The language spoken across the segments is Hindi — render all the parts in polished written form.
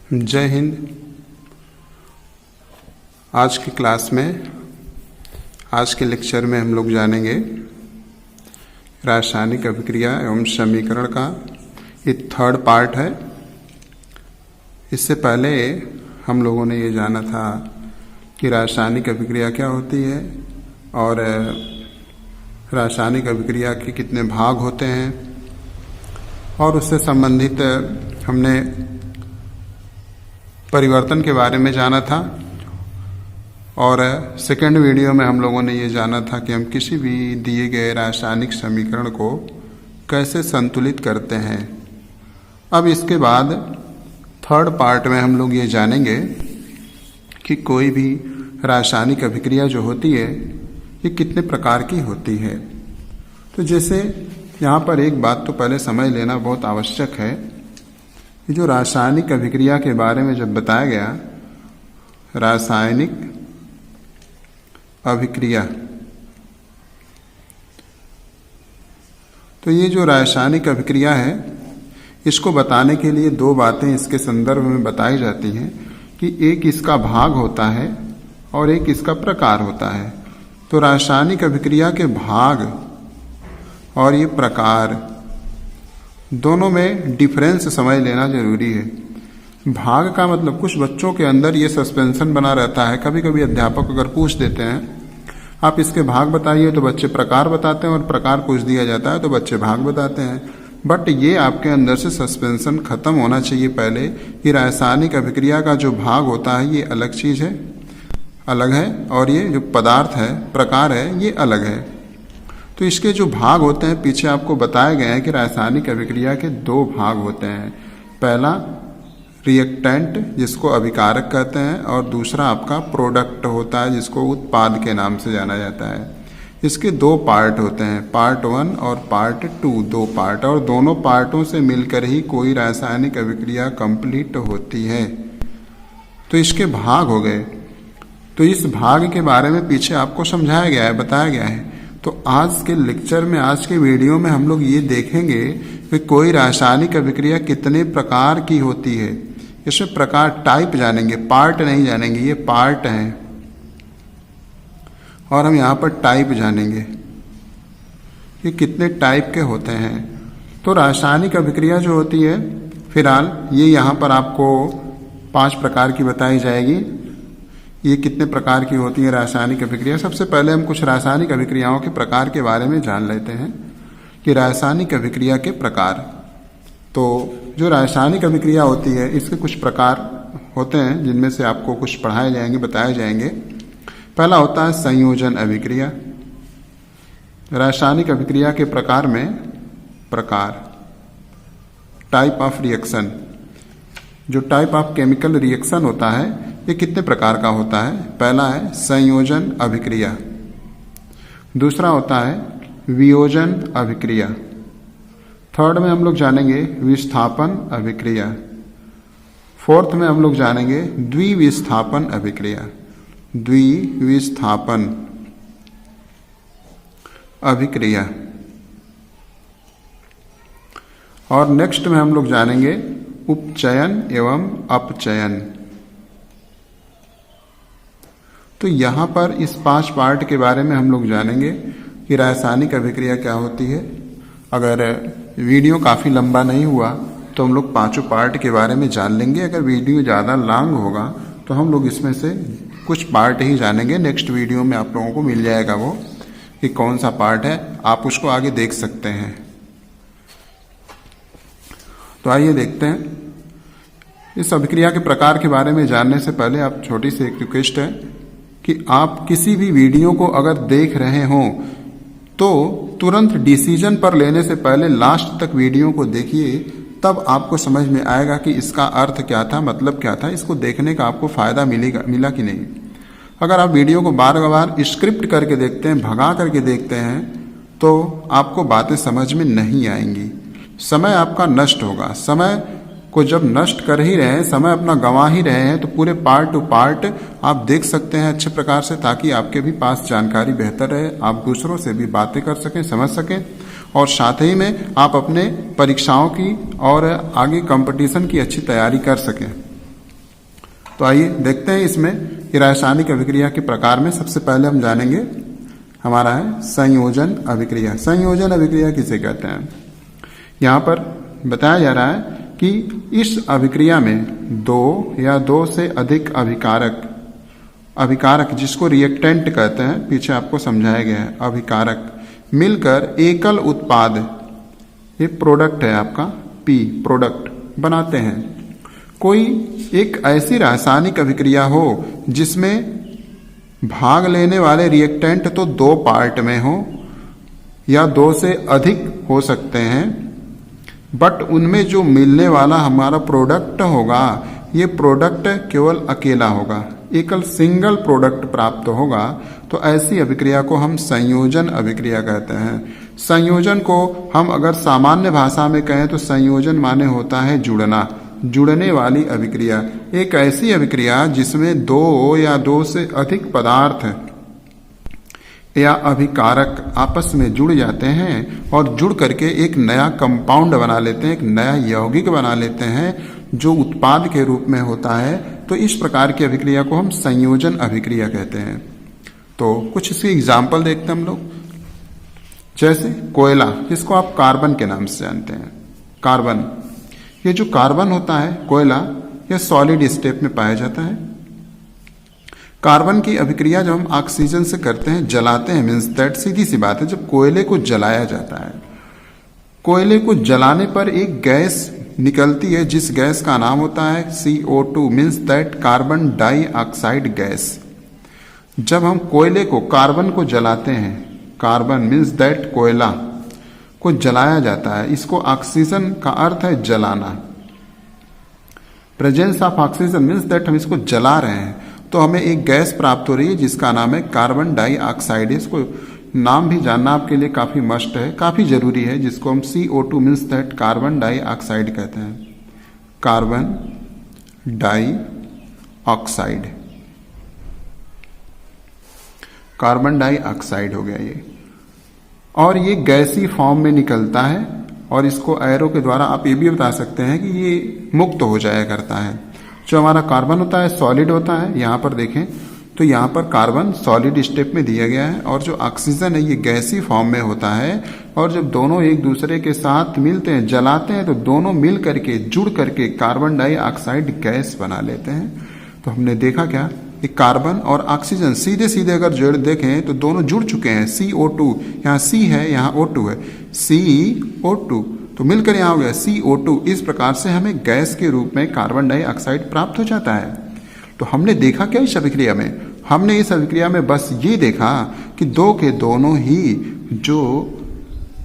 जय हिंद। आज की क्लास में, आज के लेक्चर में हम लोग जानेंगे रासायनिक अभिक्रिया एवं समीकरण का ये थर्ड पार्ट है। इससे पहले हम लोगों ने ये जाना था कि रासायनिक अभिक्रिया क्या होती है और रासायनिक अभिक्रिया के कितने भाग होते हैं, और उससे संबंधित हमने परिवर्तन के बारे में जाना था। और सेकेंड वीडियो में हम लोगों ने ये जाना था कि हम किसी भी दिए गए रासायनिक समीकरण को कैसे संतुलित करते हैं। अब इसके बाद थर्ड पार्ट में हम लोग ये जानेंगे कि कोई भी रासायनिक अभिक्रिया जो होती है ये कितने प्रकार की होती है। तो जैसे यहाँ पर एक बात तो पहले समझ लेना बहुत आवश्यक है, ये जो रासायनिक अभिक्रिया के बारे में जब बताया गया, रासायनिक अभिक्रिया, तो ये जो रासायनिक अभिक्रिया है इसको बताने के लिए दो बातें इसके संदर्भ में बताई जाती हैं कि एक इसका भाग होता है और एक इसका प्रकार होता है। तो रासायनिक अभिक्रिया के भाग और ये प्रकार दोनों में डिफरेंस समझ लेना जरूरी है। भाग का मतलब कुछ बच्चों के अंदर ये सस्पेंशन बना रहता है। कभी कभी अध्यापक अगर पूछ देते हैं आप इसके भाग बताइए तो बच्चे प्रकार बताते हैं, और प्रकार पूछ दिया जाता है तो बच्चे भाग बताते हैं। बट ये आपके अंदर से सस्पेंशन खत्म होना चाहिए पहले कि रासायनिक अभिक्रिया का जो भाग होता है ये अलग चीज है, अलग है, और ये जो पदार्थ है, प्रकार है, ये अलग है। तो इसके जो भाग होते हैं पीछे आपको बताए गए हैं कि रासायनिक अभिक्रिया के दो भाग होते हैं। पहला रिएक्टेंट जिसको अभिकारक कहते हैं, और दूसरा आपका प्रोडक्ट होता है जिसको उत्पाद के नाम से जाना जाता है। इसके दो पार्ट होते हैं, पार्ट 1 और पार्ट 2, दो पार्ट, और दोनों पार्टों से मिलकर ही कोई रासायनिक अभिक्रिया कंप्लीट होती है। तो इसके भाग हो गए। तो इस भाग के बारे में पीछे आपको समझाया गया है, बताया गया है। तो आज के लेक्चर में, आज के वीडियो में हम लोग ये देखेंगे कि कोई रासायनिक अभिक्रिया कितने प्रकार की होती है। इसमें प्रकार टाइप जानेंगे, पार्ट नहीं जानेंगे, ये पार्ट हैं, और हम यहाँ पर टाइप जानेंगे कि कितने टाइप के होते हैं। तो रासायनिक अभिक्रिया जो होती है, फिलहाल ये यहाँ पर आपको 5 प्रकार की बताई जाएगी। ये कितने प्रकार की होती है रासायनिक अभिक्रिया। सबसे पहले हम कुछ रासायनिक अभिक्रियाओं के प्रकार के बारे में जान लेते हैं कि रासायनिक अभिक्रिया के प्रकार। तो जो रासायनिक अभिक्रिया होती है इसके कुछ प्रकार होते हैं जिनमें से आपको कुछ पढ़ाए जाएंगे, बताए जाएंगे। पहला होता है संयोजन अभिक्रिया। रासायनिक अभिक्रिया के प्रकार में प्रकार, टाइप ऑफ रिएक्शन, जो टाइप ऑफ केमिकल रिएक्शन होता है ये कितने प्रकार का होता है। पहला है संयोजन अभिक्रिया, दूसरा होता है वियोजन अभिक्रिया, थर्ड में हम लोग जानेंगे विस्थापन अभिक्रिया, फोर्थ में हम लोग जानेंगे द्विविस्थापन अभिक्रिया, द्विविस्थापन अभिक्रिया, और नेक्स्ट में हम लोग जानेंगे उपचयन एवं अपचयन। तो यहाँ पर इस 5 पार्ट के बारे में हम लोग जानेंगे कि रासायनिक अभिक्रिया क्या होती है। अगर वीडियो काफ़ी लंबा नहीं हुआ तो हम लोग 5 पार्ट के बारे में जान लेंगे। अगर वीडियो ज़्यादा लॉन्ग होगा तो हम लोग इसमें से कुछ पार्ट ही जानेंगे। नेक्स्ट वीडियो में आप लोगों को मिल जाएगा वो कि कौन सा पार्ट है, आप उसको आगे देख सकते हैं। तो आइए देखते हैं। इस अभिक्रिया के प्रकार के बारे में जानने से पहले आप छोटी सी एक रिक्वेस्ट है कि आप किसी भी वीडियो को अगर देख रहे हों तो तुरंत डिसीजन पर लेने से पहले लास्ट तक वीडियो को देखिए, तब आपको समझ में आएगा कि इसका अर्थ क्या था, मतलब क्या था। इसको देखने का आपको फायदा मिला कि नहीं। अगर आप वीडियो को बार बार स्क्रिप्ट करके देखते हैं, भगा करके देखते हैं, तो आपको बातें समझ में नहीं आएंगी, समय आपका नष्ट होगा। समय को जब नष्ट कर ही रहे हैं, समय अपना गंवा ही रहे हैं, तो पूरे पार्ट टू पार्ट आप देख सकते हैं अच्छे प्रकार से, ताकि आपके भी पास जानकारी बेहतर रहे, आप दूसरों से भी बातें कर सकें, समझ सकें, और साथ ही में आप अपने परीक्षाओं की और आगे कंपटीशन की अच्छी तैयारी कर सकें। तो आइए देखते हैं इसमें कि रासायनिक अभिक्रिया के प्रकार में सबसे पहले हम जानेंगे हमारा है संयोजन अभिक्रिया। संयोजन अभिक्रिया किसे कहते हैं? यहाँ पर बताया जा रहा है कि इस अभिक्रिया में दो या दो से अधिक अभिकारक जिसको रिएक्टेंट कहते हैं, पीछे आपको समझाया गया है, अभिकारक मिलकर एकल उत्पाद, ये प्रोडक्ट है आपका पी, प्रोडक्ट बनाते हैं। कोई एक ऐसी रासायनिक अभिक्रिया हो जिसमें भाग लेने वाले रिएक्टेंट तो दो पार्ट में हो या दो से अधिक हो सकते हैं, बट उनमें जो मिलने वाला हमारा प्रोडक्ट होगा ये प्रोडक्ट केवल अकेला होगा, एकल सिंगल प्रोडक्ट प्राप्त होगा, तो ऐसी अभिक्रिया को हम संयोजन अभिक्रिया कहते हैं। संयोजन को हम अगर सामान्य भाषा में कहें तो संयोजन माने होता है जुड़ना, जुड़ने वाली अभिक्रिया। एक ऐसी अभिक्रिया जिसमें दो या दो से अधिक पदार्थ या अभिकारक आपस में जुड़ जाते हैं और जुड़ करके एक नया कंपाउंड बना लेते हैं, एक नया यौगिक बना लेते हैं जो उत्पाद के रूप में होता है। तो इस प्रकार की अभिक्रिया को हम संयोजन अभिक्रिया कहते हैं। तो कुछ इसके एग्जाम्पल देखते हैं हम लोग। जैसे कोयला, जिसको आप कार्बन के नाम से जानते हैं, कार्बन, ये जो कार्बन होता है कोयला, यह सॉलिड स्टेट में पाया जाता है। कार्बन की अभिक्रिया जब हम ऑक्सीजन से करते हैं, जलाते हैं, मीन्स दैट सीधी सी बात है, जब कोयले को जलाया जाता है, कोयले को जलाने पर एक गैस निकलती है जिस गैस का नाम होता है CO2, means that carbon dioxide gas. जब हम कोयले को, कार्बन को जलाते हैं, कार्बन मीन्स दैट कोयला को जलाया जाता है, इसको ऑक्सीजन का अर्थ है जलाना। Presence of oxygen means that हम इसको जला रहे हैं, तो हमें एक गैस प्राप्त हो रही है जिसका नाम है कार्बन डाइऑक्साइड। इसको नाम भी जानना आपके लिए काफी मस्ट है, काफी जरूरी है, जिसको हम CO2 means that carbon dioxide कहते हैं, कार्बन डाइऑक्साइड, कार्बन डाइऑक्साइड हो गया ये। और ये गैसी फॉर्म में निकलता है और इसको एरो के द्वारा आप ये भी बता सकते हैं कि ये मुक्त हो जाया करता है। जो हमारा कार्बन होता है सॉलिड होता है, यहाँ पर देखें तो यहाँ पर कार्बन सॉलिड स्टेट में दिया गया है और जो ऑक्सीजन है ये गैसी फॉर्म में होता है। और जब दोनों एक दूसरे के साथ मिलते हैं, जलाते हैं, तो दोनों मिल करके, जुड़ करके कार्बन डाइऑक्साइड गैस बना लेते हैं। तो हमने देखा क्या कि कार्बन और ऑक्सीजन सीधे सीधे अगर जोड़ देखें तो दोनों जुड़ चुके हैं। CO2, यहाँ C है, यहाँ O2 है, CO2, तो मिलकर यहाँ हो गया CO2। इस प्रकार से हमें गैस के रूप में कार्बन डाइऑक्साइड प्राप्त हो जाता है। तो हमने देखा क्या इस अभिक्रिया में? हमने इस अभिक्रिया में बस ये देखा कि दो के दोनों ही जो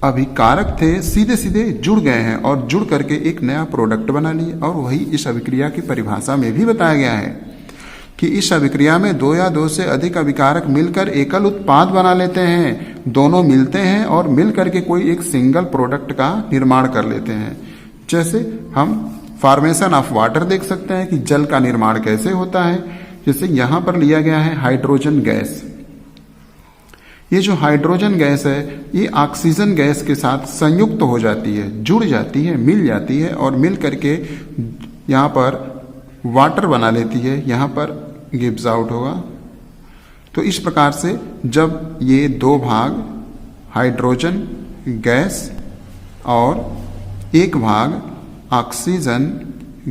अभिकारक थे सीधे सीधे जुड़ गए हैं और जुड़ करके एक नया प्रोडक्ट बना लिए। और वही इस अभिक्रिया की परिभाषा में भी बताया गया है कि इस अभिक्रिया में दो या दो से अधिक अभिकारक मिलकर एकल उत्पाद बना लेते हैं। दोनों मिलते हैं और मिल करके कोई एक सिंगल प्रोडक्ट का निर्माण कर लेते हैं। जैसे हम फॉर्मेशन ऑफ वाटर देख सकते हैं कि जल का निर्माण कैसे होता है। जैसे यहां पर लिया गया है हाइड्रोजन गैस। ये जो हाइड्रोजन गैस है ये ऑक्सीजन गैस के साथ संयुक्त हो जाती है, जुड़ जाती है, मिल जाती है और मिल करके यहाँ पर वाटर बना लेती है, यहाँ पर गिव्स आउट होगा। तो इस प्रकार से जब ये दो भाग हाइड्रोजन गैस और एक भाग ऑक्सीजन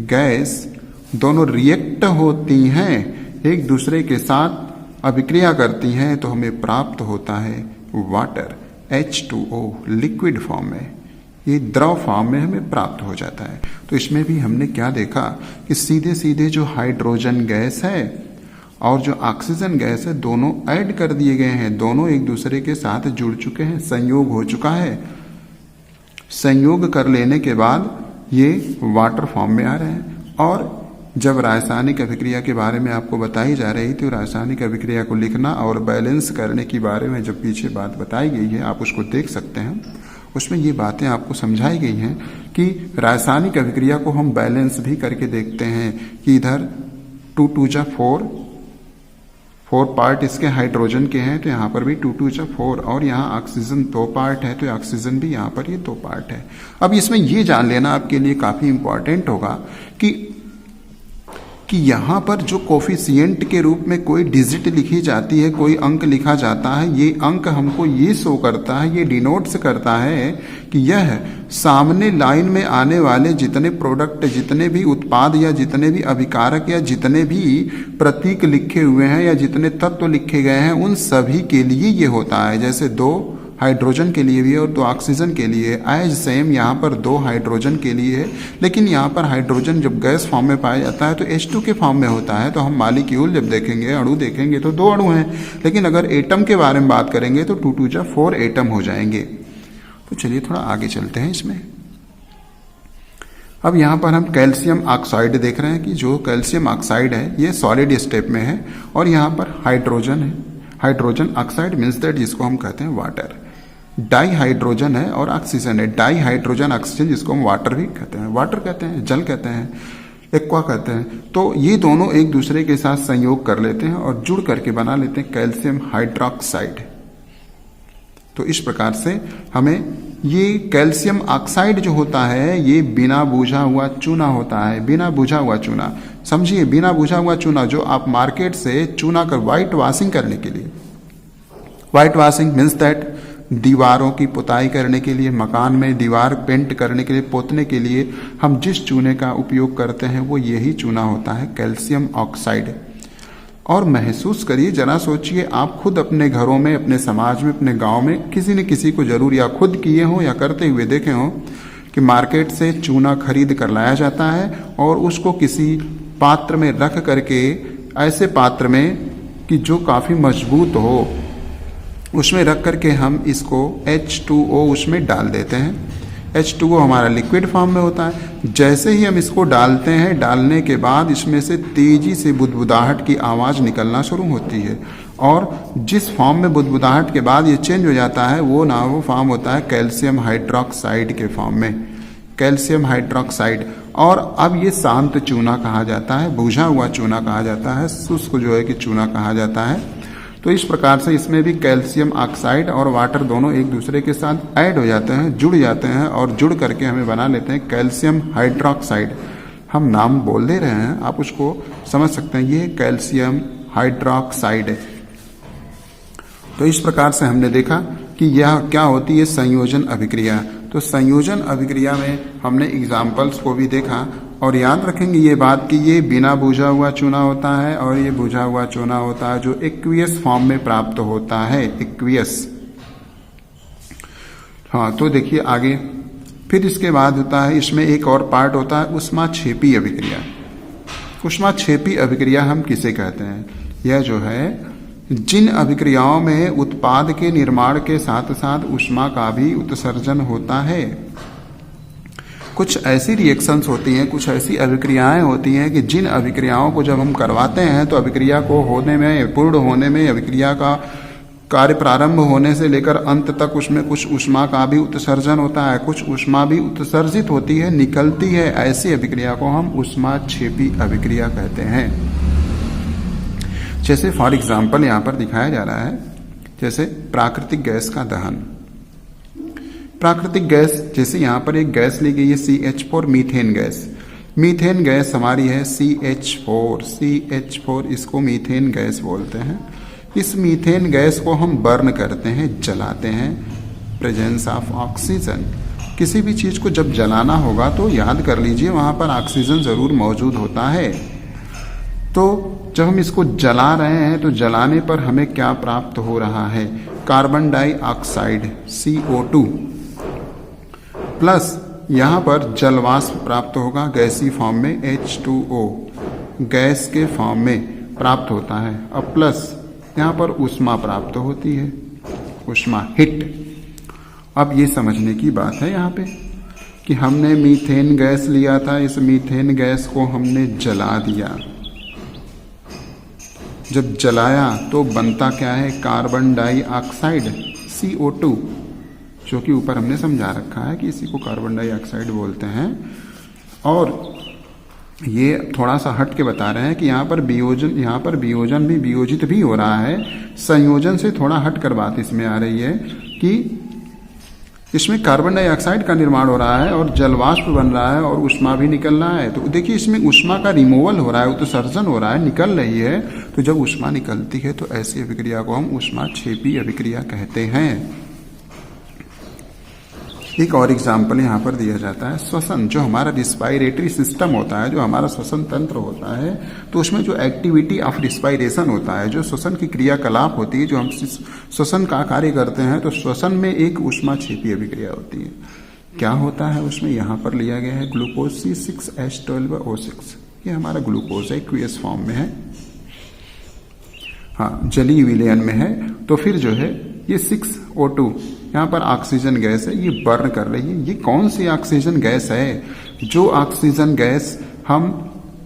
गैस दोनों रिएक्ट होती हैं, एक दूसरे के साथ अभिक्रिया करती हैं, तो हमें प्राप्त होता है वाटर, H2O लिक्विड फॉर्म में, ये द्रव फॉर्म में हमें प्राप्त हो जाता है। तो इसमें भी हमने क्या देखा कि सीधे सीधे जो हाइड्रोजन गैस है और जो ऑक्सीजन गैस है दोनों ऐड कर दिए गए हैं, दोनों एक दूसरे के साथ जुड़ चुके हैं, संयोग हो चुका है। संयोग कर लेने के बाद ये वाटर फॉर्म में आ रहे हैं। और जब रासायनिक अभिक्रिया के बारे में आपको बताई जा रही थी, रासायनिक अभिक्रिया को लिखना और बैलेंस करने के बारे में जब पीछे बात बताई गई है, आप उसको देख सकते हैं, उसमें ये बातें आपको समझाई गई हैं कि रासायनिक अभिक्रिया को हम बैलेंस भी करके देखते हैं कि इधर 2 2 जा 4 पार्ट इसके हाइड्रोजन के हैं, तो यहाँ पर भी 2 2 जा 4, और यहाँ ऑक्सीजन 2 पार्ट है, तो ऑक्सीजन भी यहाँ पर ये 2 पार्ट है। अब इसमें ये जान लेना आपके लिए काफी इंपॉर्टेंट होगा कि कि यहाँ पर जो कोफिशिएंट के रूप में कोई डिजिट लिखी जाती है, कोई अंक लिखा जाता है, ये अंक हमको ये शो करता है, ये डिनोट्स करता है कि यह सामने लाइन में आने वाले जितने प्रोडक्ट, जितने भी उत्पाद या जितने भी अभिकारक या जितने भी प्रतीक लिखे हुए हैं या जितने तत्व लिखे गए हैं, उन सभी के लिए ये होता है। जैसे 2 हाइड्रोजन के लिए भी और 2 ऑक्सीजन के लिए, एज सेम यहाँ पर 2 हाइड्रोजन के लिए है, लेकिन यहाँ पर हाइड्रोजन जब गैस फॉर्म में पाया जाता है तो H2 के फॉर्म में होता है। तो हम मालिक्यूल जब देखेंगे, अणु देखेंगे तो 2 अणु हैं, लेकिन अगर एटम के बारे में बात करेंगे तो 2 2 4 एटम हो जाएंगे। तो चलिए थोड़ा आगे चलते हैं इसमें। अब यहाँ पर हम कैल्शियम ऑक्साइड देख रहे हैं कि जो कैल्शियम ऑक्साइड है ये सॉलिड स्टेट में है, और यहाँ पर हाइड्रोजन है। हाइड्रोजन ऑक्साइड मीन्स दैट जिसको हम कहते हैं वाटर। डाई हाइड्रोजन है और ऑक्सीजन है। डाई हाइड्रोजन ऑक्सीजन जिसको हम वाटर भी कहते हैं, वाटर कहते हैं, जल कहते हैं, एक्वा कहते हैं। तो ये दोनों एक दूसरे के साथ संयोग कर लेते हैं और जुड़ करके बना लेते हैं कैल्शियम हाइड्रोक्साइड। तो इस प्रकार से हमें ये कैल्शियम ऑक्साइड जो होता है ये बिना बुझा हुआ चूना होता है। बिना बुझा हुआ चूना, समझिए, बिना बुझा हुआ चूना जो आप मार्केट से चूना कर व्हाइट वॉशिंग करने के लिए, व्हाइट वॉशिंग मीन्स दैट दीवारों की पुताई करने के लिए, मकान में दीवार पेंट करने के लिए, पोतने के लिए हम जिस चूने का उपयोग करते हैं वो यही चूना होता है, कैल्शियम ऑक्साइड। और महसूस करिए, जरा सोचिए, आप खुद अपने घरों में, अपने समाज में, अपने गांव में किसी न किसी को जरूर या खुद किए हो या करते हुए देखे हो कि मार्केट से चूना खरीद कर लाया जाता है और उसको किसी पात्र में रख करके, ऐसे पात्र में कि जो काफी मजबूत हो, उसमें रख करके हम इसको H2O उसमें डाल देते हैं। H2O हमारा लिक्विड फॉर्म में होता है। जैसे ही हम इसको डालते हैं, डालने के बाद इसमें से तेजी से बुदबुदाहट की आवाज़ निकलना शुरू होती है, और जिस फॉर्म में बुदबुदाहट के बाद ये चेंज हो जाता है वो फॉर्म होता है कैल्शियम हाइड्रोक्साइड के फॉर्म में, कैल्शियम हाइड्रोक्साइड। और अब ये शांत चूना कहा जाता है, बुझा हुआ चूना कहा जाता है, शुष्क जो है कि चूना कहा जाता है। तो इस प्रकार से इसमें भी कैल्शियम ऑक्साइड और वाटर दोनों एक दूसरे के साथ ऐड हो जाते हैं, जुड़ जाते हैं, और जुड़ करके हमें बना लेते हैं कैल्शियम हाइड्रोक्साइड। हम नाम बोल दे रहे हैं, आप उसको समझ सकते हैं, ये कैल्शियम हाइड्रोक्साइड है। तो इस प्रकार से हमने देखा कि यह क्या होती है, संयोजन अभिक्रिया। तो संयोजन अभिक्रिया में हमने एग्जाम्पल्स को भी देखा, और याद रखेंगे ये बात कि ये बिना बुझा हुआ चूना होता है और ये बुझा हुआ चूना होता है जो एक्वियस फॉर्म में प्राप्त होता है, एक्वियस। हाँ, तो देखिए आगे फिर इसके बाद होता है, इसमें एक और पार्ट होता है ऊष्माक्षेपी अभिक्रिया। ऊष्माक्षेपी अभिक्रिया हम किसे कहते हैं? यह जो है जिन अभिक्रियाओं में उत्पाद के निर्माण के साथ साथ ऊष्मा का भी उत्सर्जन होता है। कुछ ऐसी रिएक्शंस होती हैं, कुछ ऐसी अभिक्रियाएं होती हैं कि जिन अभिक्रियाओं को जब हम करवाते हैं तो अभिक्रिया को होने में, पूर्ण होने में, अभिक्रिया का कार्य प्रारंभ होने से लेकर अंत तक उसमें कुछ ऊष्मा का भी उत्सर्जन होता है, कुछ ऊष्मा भी उत्सर्जित होती है, निकलती है। ऐसी अभिक्रिया को हम ऊष्माक्षेपी अभिक्रिया कहते हैं। जैसे फॉर एग्जाम्पल यहाँ पर दिखाया जा रहा है, जैसे प्राकृतिक गैस का दहन। प्राकृतिक गैस, जैसे यहाँ पर एक गैस ली गई है CH4, methane gas. Methane gas हमारी है CH4, इसको मीथेन गैस बोलते हैं। इस मीथेन गैस को हम बर्न करते हैं, जलाते हैं, प्रेजेंस ऑफ ऑक्सीजन। किसी भी चीज को जब जलाना होगा तो याद कर लीजिए वहां पर ऑक्सीजन जरूर मौजूद होता है। तो जब हम इसको जला रहे हैं तो जलाने पर हमें क्या प्राप्त हो रहा है? कार्बन डाइऑक्साइड CO2 प्लस यहाँ पर जलवाष्प प्राप्त होगा गैसीय फॉर्म में H2O, गैस के फॉर्म में प्राप्त होता है। अब प्लस यहाँ पर ऊष्मा प्राप्त होती है, ऊष्मा, हिट। अब ये समझने की बात है यहाँ पे कि हमने मीथेन गैस लिया था, इस मीथेन गैस को हमने जला दिया। जब जलाया तो बनता क्या है? कार्बन डाइऑक्साइड CO2, जो कि ऊपर हमने समझा रखा है कि इसी को कार्बन डाइऑक्साइड बोलते हैं। और ये थोड़ा सा हट के बता रहे हैं कि यहाँ पर वियोजन भी, वियोजित भी हो रहा है। संयोजन से थोड़ा हट कर बात इसमें आ रही है कि इसमें कार्बन डाइऑक्साइड का निर्माण हो रहा है और जलवाष्प बन रहा है और ऊष्मा भी निकल रहा है। तो देखिए इसमें ऊष्मा का रिमूवल हो रहा है, उत्सर्जन हो रहा है, निकल रही है। तो जब ऊष्मा निकलती है तो ऐसी अभिक्रिया को हम ऊष्माक्षेपी अभिक्रिया कहते हैं। एक और एग्जाम्पल यहाँ पर दिया जाता है श्वसन। जो हमारा रिस्पायरेटरी सिस्टम होता है, जो हमारा श्वसन तंत्र होता है, तो उसमें जो एक्टिविटी ऑफ रिस्पायरेशन होता है, जो श्वसन की क्रियाकलाप होती है, जो हम श्वसन का कार्य करते हैं, तो श्वसन में एक ऊष्माक्षेपी अभिक्रिया होती है। क्या होता है उसमें? यहाँ पर लिया गया है ग्लूकोज C6H12O6। ये हमारा ग्लूकोज है, एक्वियस फॉर्म में है, हाँ जलीय विलयन में है। तो फिर जो है ये 6O2 यहाँ पर ऑक्सीजन गैस है, ये बर्न कर रही है। ये कौन सी ऑक्सीजन गैस है? जो ऑक्सीजन गैस हम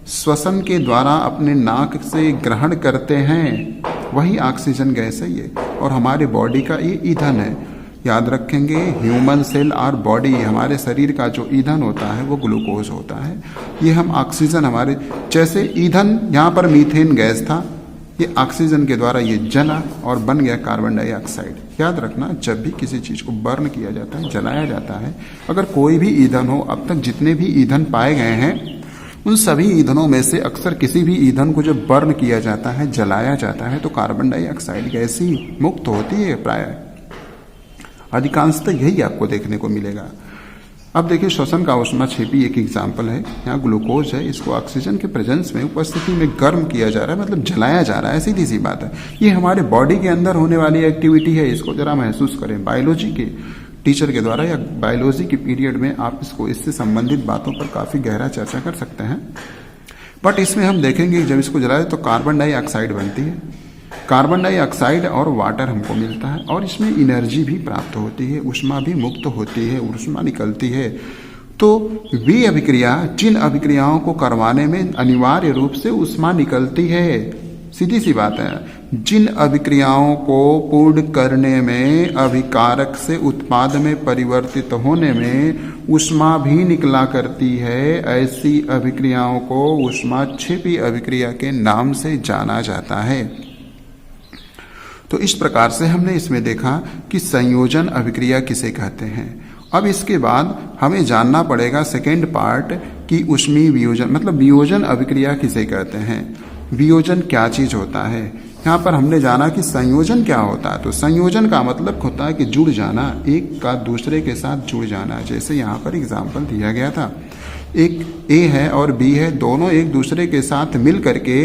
श्वसन के द्वारा अपने नाक से ग्रहण करते हैं, वही ऑक्सीजन गैस है ये, और हमारे बॉडी का ये ईंधन है। याद रखेंगे, ह्यूमन सेल और बॉडी, हमारे शरीर का जो ईंधन होता है वो ग्लूकोज होता है। ये हम ऑक्सीजन हमारे, जैसे ईंधन यहाँ पर मीथेन गैस था, ये ऑक्सीजन के द्वारा ये जला और बन गया कार्बन डाइऑक्साइड। याद रखना, जब भी किसी चीज को बर्न किया जाता है, जलाया जाता है, अगर कोई भी ईंधन हो, अब तक जितने भी ईंधन पाए गए हैं उन सभी ईंधनों में से अक्सर किसी भी ईंधन को जब बर्न किया जाता है, जलाया जाता है, तो कार्बन डाइऑक्साइड गैस ही मुक्त होती है। प्राय अधिकांशतः यही आपको देखने को मिलेगा। अब देखिए श्वसन का ऊष्माक्षेपी एक एग्जाम्पल है। यहाँ ग्लूकोज है, इसको ऑक्सीजन के प्रेजेंस में, उपस्थिति में गर्म किया जा रहा है, मतलब जलाया जा रहा है। सीधी सी बात है, ये हमारे बॉडी के अंदर होने वाली एक्टिविटी है। इसको जरा महसूस करें, बायोलॉजी के टीचर के द्वारा या बायोलॉजी के पीरियड में आप इसको, इससे संबंधित बातों पर काफी गहरा चर्चा कर सकते हैं। बट इसमें हम देखेंगे जब इसको जलाए तो कार्बन डाइऑक्साइड बनती है। कार्बन डाइऑक्साइड और वाटर हमको मिलता है और इसमें एनर्जी भी प्राप्त होती है, ऊष्मा भी मुक्त होती है, ऊष्मा निकलती है। तो वे अभिक्रिया, जिन अभिक्रियाओं को करवाने में अनिवार्य रूप से ऊष्मा निकलती है, सीधी सी बात है, जिन अभिक्रियाओं को पूर्ण करने में, अभिकारक से उत्पाद में परिवर्तित होने में ऊष्मा भी निकला करती है, ऐसी अभिक्रियाओं को ऊष्माक्षेपी अभिक्रिया के नाम से जाना जाता है। तो इस प्रकार से हमने इसमें देखा कि संयोजन अभिक्रिया किसे कहते हैं। अब इसके बाद हमें जानना पड़ेगा सेकेंड पार्ट कि ऊष्मीय वियोजन, मतलब वियोजन अभिक्रिया किसे कहते हैं, वियोजन क्या चीज होता है। यहाँ पर हमने जाना कि संयोजन क्या होता है। तो संयोजन का मतलब होता है कि जुड़ जाना, एक का दूसरे के साथ जुड़ जाना। जैसे यहाँ पर एग्जाम्पल दिया गया था, एक ए है और बी है, दोनों एक दूसरे के साथ मिल करके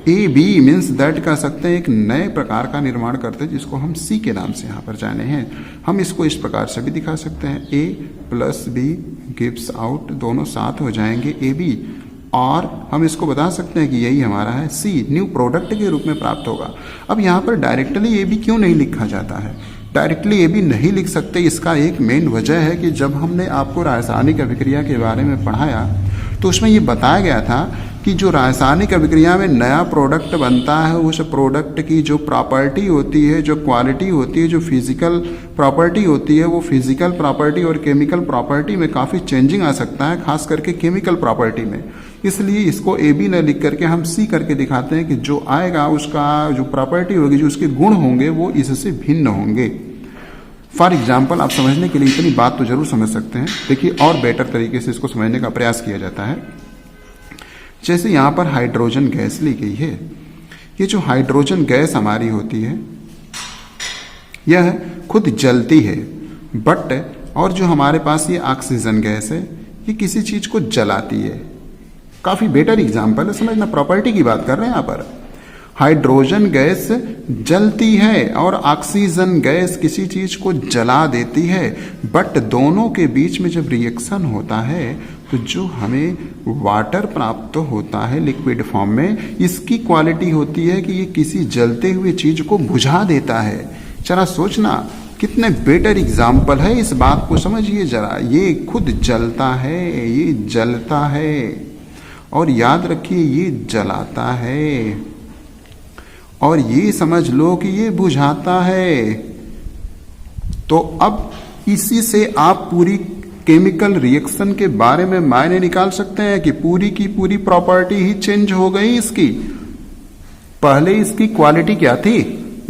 ए बी मीन्स दैट कह सकते हैं, एक नए प्रकार का निर्माण करते हैं, जिसको हम सी के नाम से यहाँ पर जाने हैं। हम इसको इस प्रकार से भी दिखा सकते हैं, ए प्लस बी गिव्स आउट, दोनों साथ हो जाएंगे ए बी, और हम इसको बता सकते हैं कि यही हमारा है सी, न्यू प्रोडक्ट के रूप में प्राप्त होगा। अब यहाँ पर डायरेक्टली ए बी क्यों नहीं लिखा जाता है? डायरेक्टली ए बी नहीं लिख सकते, इसका एक मेन वजह है कि जब हमने आपको रासायनिक अभिक्रिया के बारे में पढ़ाया तो उसमें ये बताया गया था कि जो रासायनिक अभिक्रिया में नया प्रोडक्ट बनता है, उस प्रोडक्ट की जो प्रॉपर्टी होती है, जो क्वालिटी होती है, जो फिजिकल प्रॉपर्टी होती है, वो फिजिकल प्रॉपर्टी और केमिकल प्रॉपर्टी में काफ़ी चेंजिंग आ सकता है, खास करके केमिकल प्रॉपर्टी में। इसलिए इसको ए बी न लिख करके हम सी करके दिखाते हैं कि जो आएगा उसका जो प्रॉपर्टी होगी, जो उसके गुण होंगे, वो इससे भिन्न होंगे। फॉर एग्जाम्पल, आप समझने के लिए इतनी बात तो जरूर समझ सकते हैं। देखिए और बेटर तरीके से इसको समझने का प्रयास किया जाता है। जैसे यहाँ पर हाइड्रोजन गैस ली गई है, ये जो हाइड्रोजन गैस हमारी होती है यह खुद जलती है, बट और जो हमारे पास ये ऑक्सीजन गैस है ये किसी चीज को जलाती है। काफी बेटर एग्जाम्पल है, समझना, प्रॉपर्टी की बात कर रहे हैं यहाँ पर। हाइड्रोजन गैस जलती है और ऑक्सीजन गैस किसी चीज को जला देती है, बट दोनों के बीच में जब रिएक्शन होता है तो जो हमें वाटर प्राप्त होता है लिक्विड फॉर्म में, इसकी क्वालिटी होती है कि ये किसी जलते हुए चीज को बुझा देता है। जरा सोचना, कितने बेटर एग्जाम्पल है, इस बात को समझिए जरा। ये खुद जलता है, ये जलता है, और याद रखिए ये जलाता है, और ये समझ लो कि ये बुझाता है। तो अब इसी से आप पूरी केमिकल रिएक्शन के बारे में मायने निकाल सकते हैं कि पूरी की पूरी प्रॉपर्टी ही चेंज हो गई इसकी। पहले इसकी क्वालिटी क्या थी?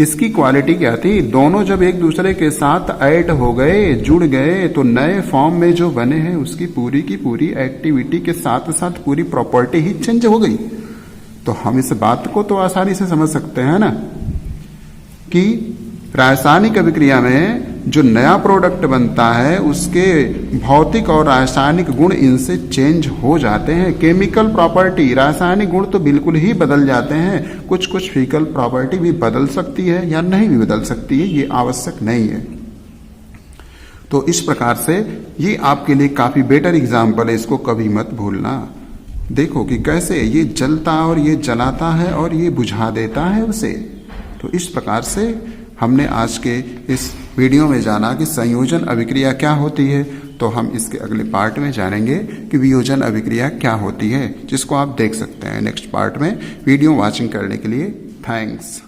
इसकी क्वालिटी क्या थी, दोनों जब एक दूसरे के साथ ऐड हो गए, जुड़ गए, तो नए फॉर्म में जो बने हैं उसकी पूरी की पूरी एक्टिविटी के साथ साथ पूरी प्रॉपर्टी ही चेंज हो गई। तो हम इस बात को तो आसानी से समझ सकते हैं ना कि रासायनिक अभिक्रिया में जो नया प्रोडक्ट बनता है उसके भौतिक और रासायनिक गुण इनसे चेंज हो जाते हैं। केमिकल प्रॉपर्टी, रासायनिक गुण तो बिल्कुल ही बदल जाते हैं, कुछ कुछ फिजिकल प्रॉपर्टी भी बदल सकती है या नहीं भी बदल सकती है, ये आवश्यक नहीं है। तो इस प्रकार से ये आपके लिए काफी बेटर एग्जाम्पल है, इसको कभी मत भूलना। देखो कि कैसे ये जलता और ये जलाता है और ये बुझा देता है उसे। तो इस प्रकार से हमने आज के इस वीडियो में जाना कि संयोजन अभिक्रिया क्या होती है। तो हम इसके अगले पार्ट में जानेंगे कि वियोजन अभिक्रिया क्या होती है, जिसको आप देख सकते हैं नेक्स्ट पार्ट में। वीडियो वॉचिंग करने के लिए थैंक्स।